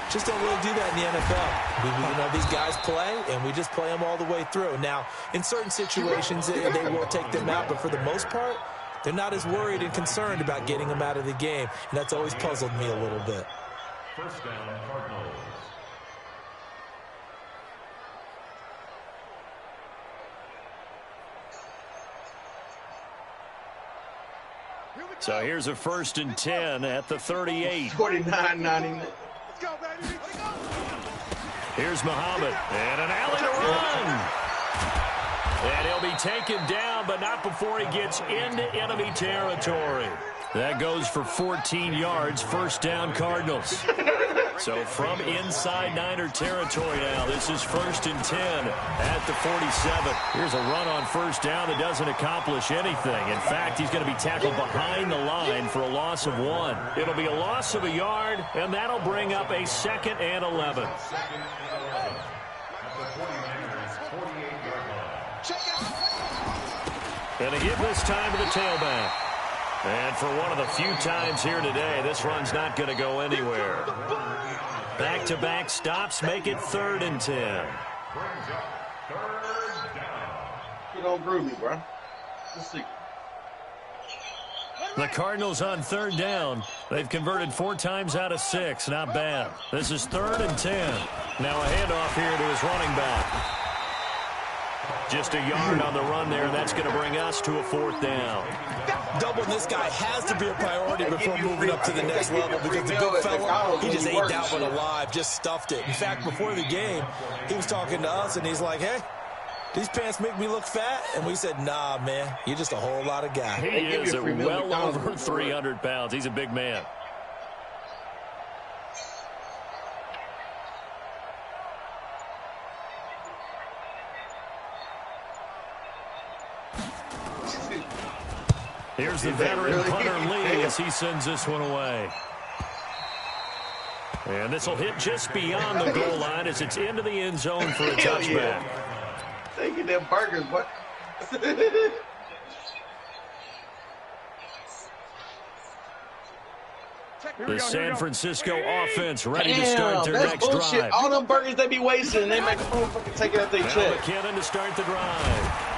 just don't really do that in the NFL. These guys play, and we just play them all the way through. Now, in certain situations, they will take them out, but for the most part, they're not as worried and concerned about getting them out of the game. And that's always puzzled me a little bit. First down, Cardinals. So here's a 1st and 10 at the 38. 49-90. Here's Muhammad, and an alley to run. And he'll be taken down, but not before he gets into enemy territory. That goes for 14 yards, 1st down Cardinals. So from inside Niner territory now, this is 1st and 10 at the 47. Here's a run on 1st down that doesn't accomplish anything. In fact, he's going to be tackled behind the line for a loss of 1. It'll be a loss of a yard, and that'll bring up a 2nd and 11. And a give this time to the tailback. And for one of the few times here today, this run's not going to go anywhere. Back-to-back stops make it 3rd and 10. You don't groove me, bro. Let's see. The Cardinals on 3rd down. They've converted 4 times out of 6. Not bad. This is 3rd and 10. Now a handoff here to his running back. Just a yard on the run there, and that's going to bring us to a 4th down. Doubling this guy has to be a priority before moving up to the next level, because the big fella, he just ate that one alive, just stuffed it. In fact, before the game, he was talking to us, and he's like, hey, these pants make me look fat. And we said, nah, man, you're just a whole lot of guy. He is well over 300 pounds. He's a big man. Here's the veteran punter Lee as he sends this one away. And this will hit just beyond the goal line as it's into the end zone for a touchback. Taking them burgers, what? The San Francisco offense ready to start their next drive. All them burgers they be wasting, they make a motherfucker take it out their check. McKinnon to start the drive.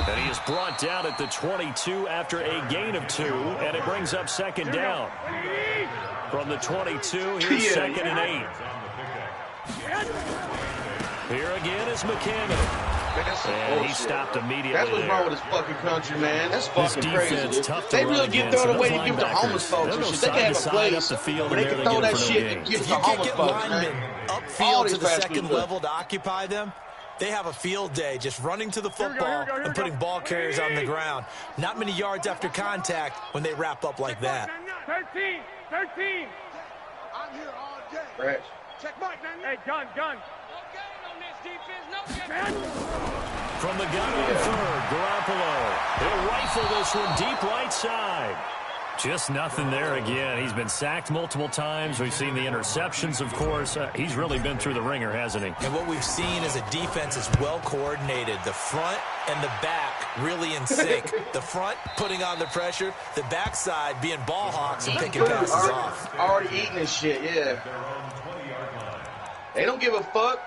And he is brought down at the 22 after a gain of 2, and it brings up 2nd down. From the 22, here's 2nd and 8. Here again is McKinnon. And he stopped immediately. That's what's wrong with this fucking country, man. That's fucking crazy. Tough they really get thrown away to give it to homeless folks and shit. They can have a place where they can throw that shit and give it to homeless folks, man. Upfield to the second level to occupy them, they have a field day just running to the football and putting ball carriers on the ground. Not many yards after contact when they wrap up like that. 13. I'm here all day. Right. Check Mike. Hey, gun. From the gun on 3rd, Garoppolo. He'll rifle this one deep right side. Just nothing there again. He's been sacked multiple times. We've seen the interceptions, of course. He's really been through the ringer, hasn't he? And what we've seen is a defense is well coordinated. The front and the back really in sync. The front putting on the pressure. The backside being ball hawks and picking passes off. Already eating this shit, yeah. They don't give a fuck.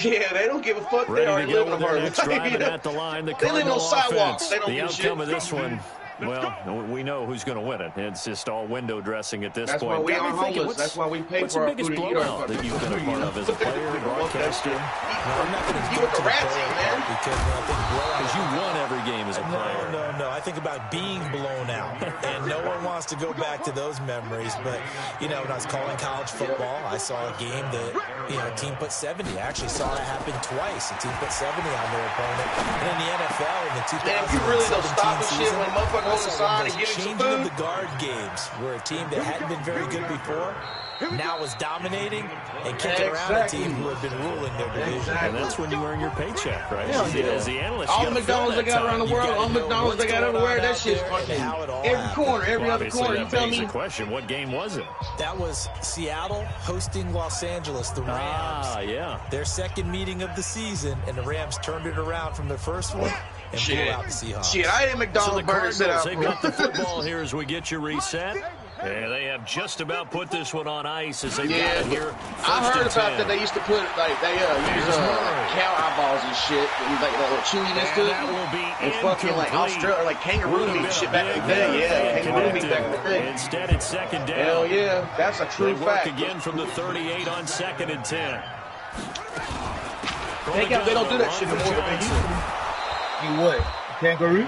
Yeah, they don't give a fuck. They already live in a hard life. At the line, they live on sidewalks. They don't the give shit. Outcome of this one, well, we know who's going to win it. It's just all window dressing at this point. That's why we are homeless. That's why we pay for our food and eat our that you've been a part of as a player, broadcaster? I'm not going to you with the rat team, man. Because you won every game as a player. No. I think about being blown out, and no one wants to go back to those memories. But when I was calling college football, I saw a game that a team put 70. I actually saw it happen twice. A team put 70 on their opponent. And in the NFL in the 2017 man, if you really don't stop the shit when motherfucker holds a sign and give you some food. The guard games where a team that hadn't been very good before now was dominating and kicking around a team who had been ruling their division. And that's when you earn your paycheck, right? Yeah. As the analyst, all the McDonald's they got around the world, all the McDonald's they got everywhere, that shit's fucking every corner, every other corner. You tell me? The question, what game was it? That was Seattle hosting Los Angeles, the Rams. Ah, yeah. Their second meeting of the season, and the Rams turned it around from their first one and blew out the Seahawks. Shit, I ate McDonald's burgers. They've got the football here as we get you reset. Yeah, they have just about put this one on ice as they got it here. I heard about that. They used to put they use cow eyeballs and shit, and like that little chewiness to it, and fucking like Australia, like kangaroo meat shit back in the day. Yeah, kangaroo meat back in the day. Instead, it's second down. Hell yeah, that's a true fact. Again from the 38 on 2nd and 10. They don't do that shit no more. You what? Kangaroo?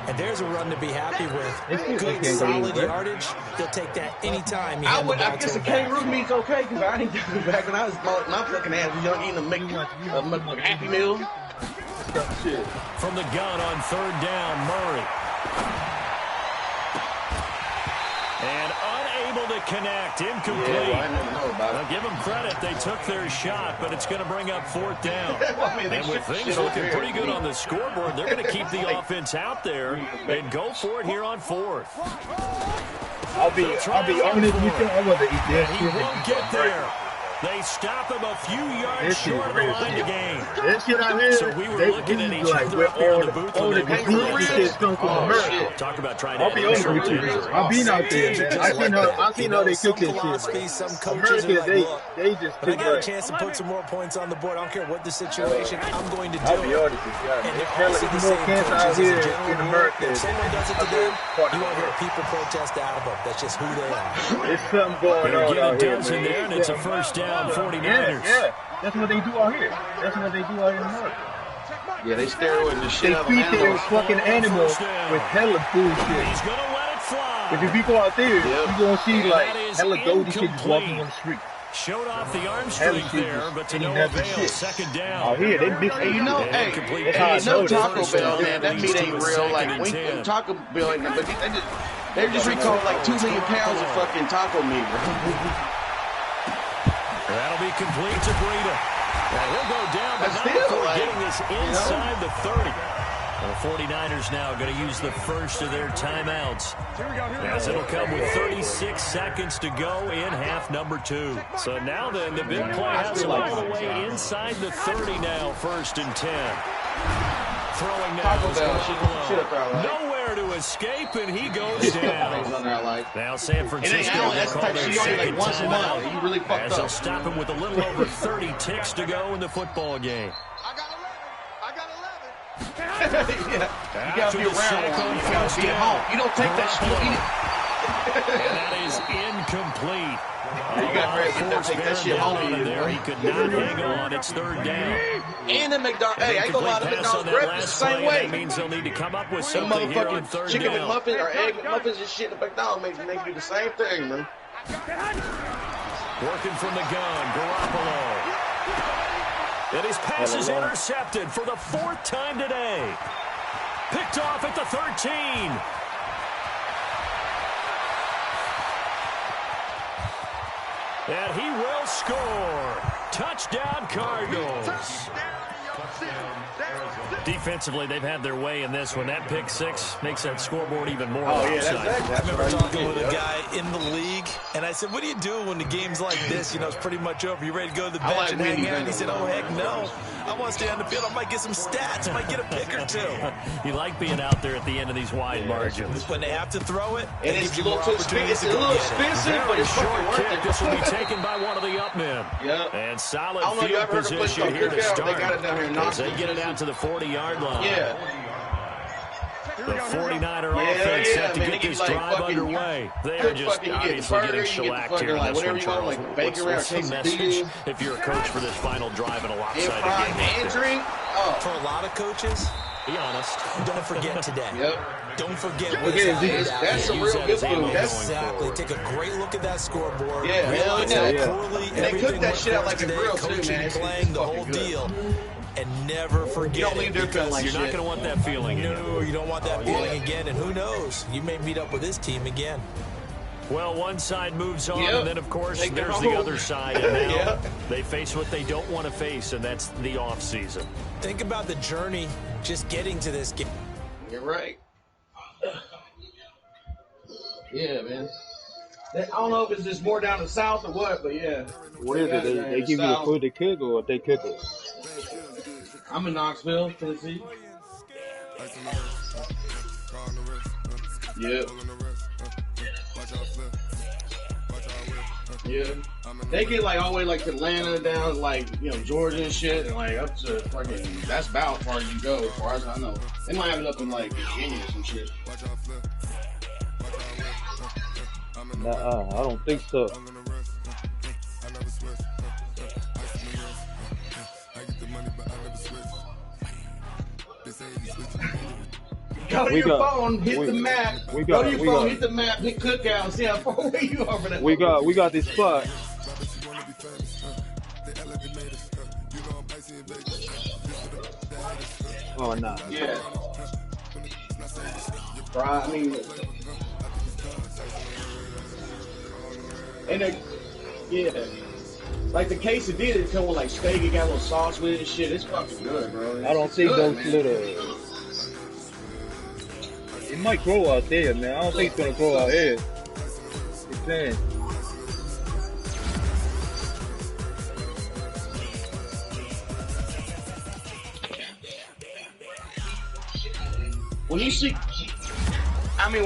And there's a run to be happy with. Good, solid yardage. They'll take that anytime. I guess a kangaroo meat's okay, because I didn't do it back when I was my fucking ass was young, eating a Happy Meal. From the gun on 3rd down, Murray. And unable to connect, incomplete. Yeah, I didn't know about it. Now, give them credit. They took their shot, but it's going to bring up 4th down. And with things looking pretty good on the scoreboard, they're going to keep the offense out there and go for it here on 4th. I'll be honest with you. I want to eat that shit. He won't get there. They stop him a few yards short of the line to gain. That shit out here, so we were looking at each other up here in the booth. All the shit comes from America. Talk about trying to I'll be honest with you. I've been out there. I seen how they cook that shit. Some coaches are like, look, they just when I got a chance to put some more points on the board, I don't care what the situation, I'm going to do it. I'll be honest with you. And they're hella more cancer out here in America. If someone does it to them, you won't hear people protest out of them. That's just who they are. There's something going on out here, man. There, and it's a 1st down, 49ers. Yeah, that's what they do out here. That's what they do out in America. Yeah, they steroid the shit out of animals. They feed their fucking animals with hella bullshit. He's gonna let it fly. If you go out there, you're gonna see like hella goldie shit just walking on the street. Showed off the arm strength there, but to no avail. 2nd down. Out here, they mix it. Taco Bell, man, that meat ain't real. Like, when Taco Bell ain't, but they just recalled like 2 million pounds of fucking taco meat. That'll be complete to Breida. Now he'll go down, but not before getting this inside the 30. The 49ers now going to use the first of their timeouts, as it'll come with 36 seconds to go in half number 2. So now then, the big play has him all the way inside the 30 now, 1st and 10. Throwing now. Nowhere to escape, and he goes down. Now San Francisco will call their second timeout, you really fucked as they'll stop him with a little over 30 ticks to go in the football game. I got 11. You gotta be around one. You gotta be at home. You don't take that shit. And that is incomplete. You got to take that shit home. There, he could not hang on. It's 3rd down. And the McDonald's. Hey, I ain't gonna lie, the McDonald's breakfast the same way. That means they'll need to come up with something here on 3rd chicken down. McMuffins or egg McMuffins and shit. The McDonald's makes them do the same thing, man. Working from the gun, Garoppolo. And his pass is intercepted for the 4th time today. Picked off at the 13. And he will score. Touchdown, Cardinals. Defensively, they've had their way in this one. That pick six makes that scoreboard even more lopsided. I remember talking with a guy in the league, and I said, what do you do when the game's like this? You know, it's pretty much over. You ready to go to the bench and hang out? And he said, oh, heck no. I want to stay on the field. I might get some stats. I might get a pick or two. You like being out there at the end of these wide margins. When they have to throw it, and it's a little too expensive, but it's short worth kick. it. This will be taken by one of the up men. Yep. And solid field position here to start. They got it down here. As they get it out to the 40-yard line. Yeah. The 49er offense set to get this drive underway. They are just obviously getting shellacked here in this one, Charles. What's the message if you're a coach for this final drive in a lopsided game? For a lot of coaches, be honest. Don't forget today. Don't forget that's a real good move. Exactly. Take a great look at that scoreboard. Realize how poorly and they cook that shit out like a grill too, man. Playing the whole deal. And never forget it, because you're not going to want that feeling again. No, you don't want that feeling again. And who knows? You may meet up with this team again. Well, one side moves on, and then, of course, there's the other side. And now they face what they don't want to face, and that's the offseason. Think about the journey just getting to this game. You're right. Yeah, man. I don't know if it's just more down the south or what, but yeah. What is it? They give you the food to cook, or they cook it? I'm in Knoxville, Tennessee. Yeah. Yeah. They get like all the way like to Atlanta, down like, you know, Georgia and shit, and like up to fucking, that's about as far as you go, as far as I know. They might have it up in like Virginia or some shit. I don't think so. Go to your phone, hit the map. Go to your phone, hit the map, hit Cookout, and see how far away you are from that. We got this spot. Oh no. Yeah. Right, I mean, and like the quesadilla, it come with like steak, it got a little sauce with it and shit. It's fucking good, bro. I don't think those little. It might grow out there, man. I don't think it's gonna grow out here. It's saying. When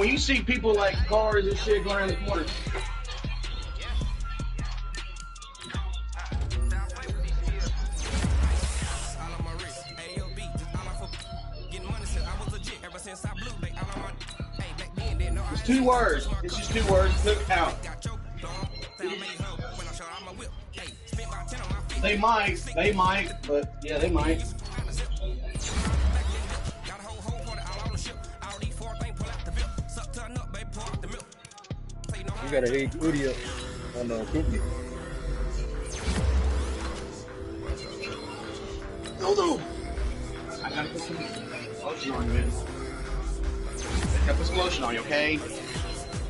you see people like cars and shit going around the corner. It's 2 words. It's just 2 words. Cookout. They might, but yeah, they might. You gotta hit Cootie up on the cookie. No. I gotta put some lotion on you, man. I gotta put some lotion on you, okay?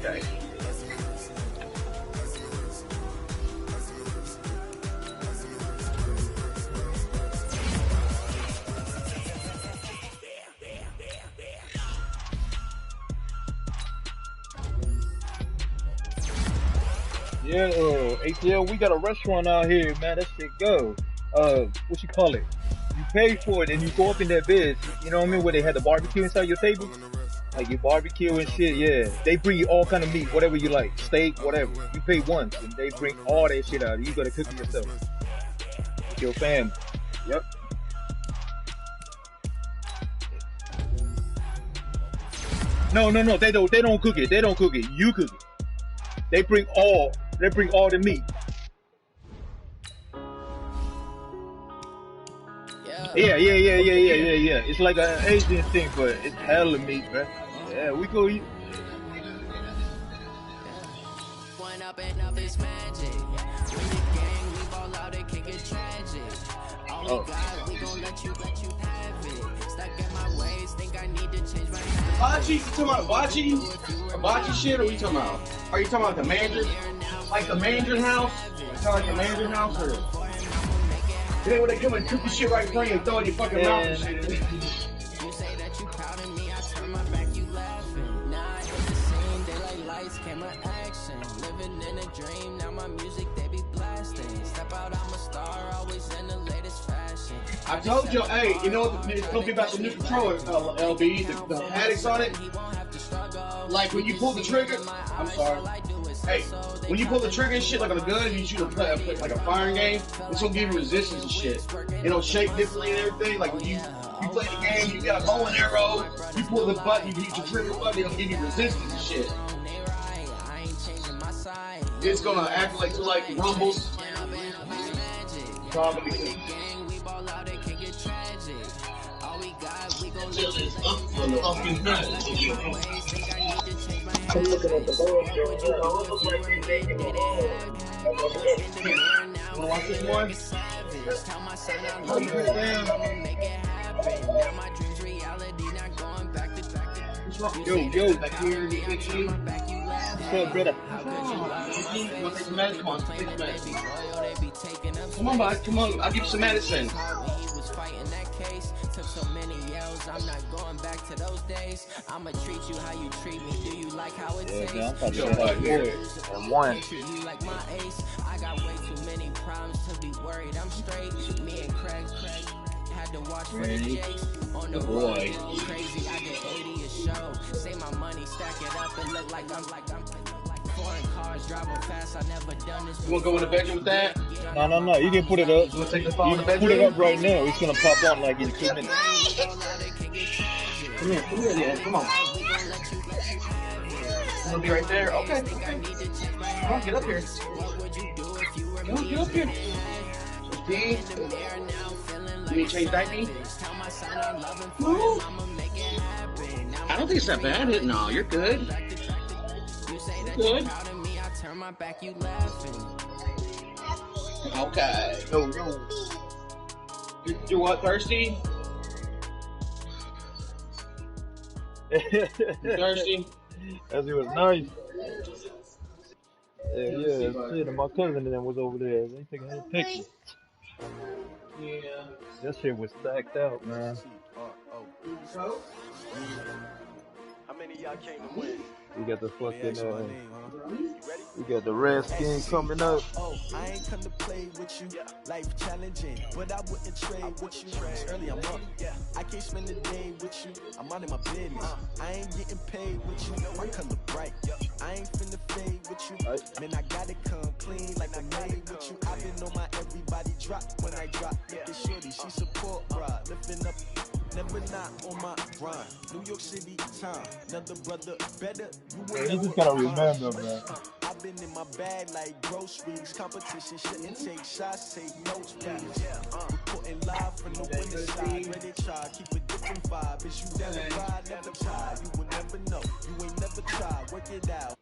Okay. Yeah, ATL, we got a restaurant out here, man. That shit go. What you call it? You pay for it and you go up in that bed. You know what I mean? Where they had the barbecue inside your table. Like your barbecue and shit, yeah. They bring you all kind of meat, whatever you like. Steak, whatever. You pay once and they bring all that shit out. You gotta cook it yourself. With your family. Yep. No, they don't cook it. They don't cook it. You cook it. They bring all the meat. Yeah. It's like an Asian thing, but it's hella meat, man. Yeah, we go eat. One up and up is magic. When the gang, we ball out, it can get tragic. Only God, we gon' let you have it. Stuck in my ways, think I need to change my habits. Hibachi? You talking about hibachi? Hibachi shit, or are you talking about? Are you talking about the Mandarin? Like the Mandarin house? You talking like the Mandarin house, or? Then when they come and cook the shit right in front of you and throw it in your fucking mouth and shit. You say that you proud of me, I turn my back, you laughing. Now I hit the scene, daylight lights, camera action. Living in a dream, now my music they be blasting. Step out, I'm a star, always in the latest fashion. I told you, hey, you know what? It's gonna be about the new controller, LB, the addicts on it. Like when you pull the trigger, I'm sorry. Hey, when you pull the trigger and shit, like on a gun, you shoot like a firing game, it's gonna give you resistance and shit. It'll shake differently and everything. Like when you play the game, you got a bow and arrow, you pull the button, you hit your trigger button, it'll give you resistance and shit. It's gonna act like rumbles. Probably. I'm looking at the board. Wanna watch this one? Yo, back here in the kitchen. What's up, brother? Want to take some medicine? Come on, take some medicine. Come on, bud. Come on, I'll give you some medicine. Took so many L's, I'm not going back to those days. I'ma treat you how you treat me. Do you like how it tastes? Yeah, I'm about to go here. And one. Treat you like my ace. I got way too many problems to be worried. I'm straight. Me and Craig had to watch for the jakes. On the road, it was crazy. I get 80 a show. Say my money, stack it up and look like I'm foreign cars driving fast. I never done this. You wanna go in the bedroom with that? No. You can put it up. You wanna take the phone in the bedroom? Put it up right now. It's gonna pop on like in 2 minutes. Come here, yeah, come on. You wanna be right there? Okay. Come on, get up here. Come on, get up here. D. You need to change diaper? No. I don't think it's that bad. No, you're good. Good. Okay. Yo. You what, thirsty? You thirsty? As it was nice. Yeah. Shit, and my cousin and them was over there. They taking a picture. Yeah. That shit was stacked out, man. So? How many of y'all came to win? We got the fucking, we got the Redskin coming up. Oh, I ain't come to play with you. Life challenging, but I wouldn't trade with you. It's early, I'm up. I can't spend the day with you. I'm minding my business. I ain't getting paid with you. My color bright. I ain't finna fade with you. Man, I gotta come clean like I'm made with you. I've been on my everybody drop when I drop. Look at shorty, she support ride. Lifting up. Never not on my grind. New York City time. Another brother better. You just gotta remember, man. I've been in my bag like groceries. Competition shouldn't take shots, take notes, please. Reporting live from the winning side. Ready to try, keep a different vibe. Is you never ride, never try. You will never know. You ain't never tried. Work it out.